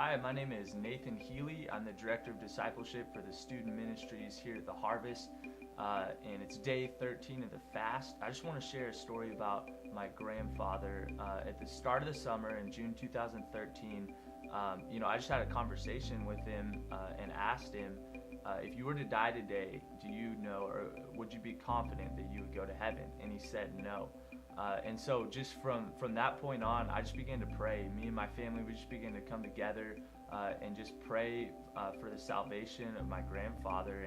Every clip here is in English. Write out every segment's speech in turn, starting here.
Hi, my name is Nathan Healy. I'm the Director of Discipleship for the Student Ministries here at the Harvest, and it's day 13 of the fast. I just want to share a story about my grandfather. At the start of the summer in June 2013, I just had a conversation with him and asked him, if you were to die today, do you know, or would you be confident that you would go to heaven? And he said no. And so just from that point on, I just began to pray. Me and my family, we just began to come together and just pray for the salvation of my grandfather.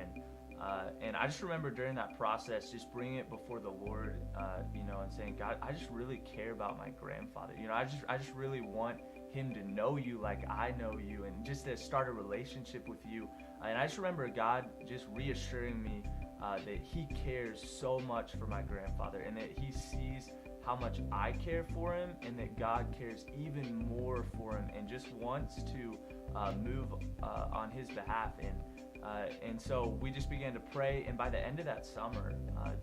And I just remember during that process, just bringing it before the Lord, and saying, God, I just really care about my grandfather. I just really want him to know you like I know you, and just to start a relationship with you. And I just remember God just reassuring me that he cares so much for my grandfather, and that he sees how much I care for him, and that God cares even more for him and just wants to move on his behalf. And so we just began to pray, and by the end of that summer,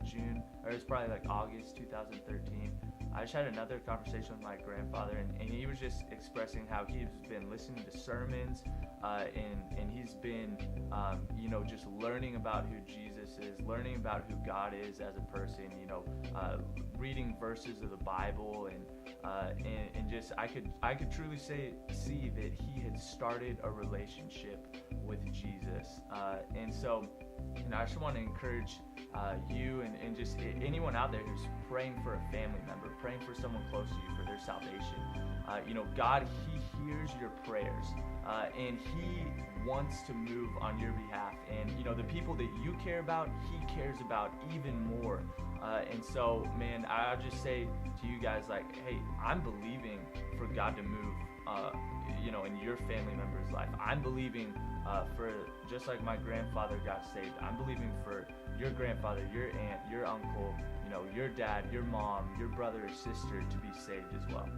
June, or it was probably like August 2013, I just had another conversation with my grandfather, and he was just expressing how he's been listening to sermons, and he's been, just learning about who Jesus is, learning about who God is as a person, reading verses of the Bible, and just I could truly see that he had started a relationship with Jesus, and so. I just want to encourage you and just anyone out there who's praying for a family member, praying for someone close to you for their salvation. God, he hears your prayers, and he wants to move on your behalf. And, the people that you care about, he cares about even more. And so, man, I'll just say to you guys, like, hey, I'm believing for God to move, in your family member's life. I'm believing for, just like my grandfather got saved, I'm believing for your grandfather, your aunt, your uncle, your dad, your mom, your brother or sister to be saved as well.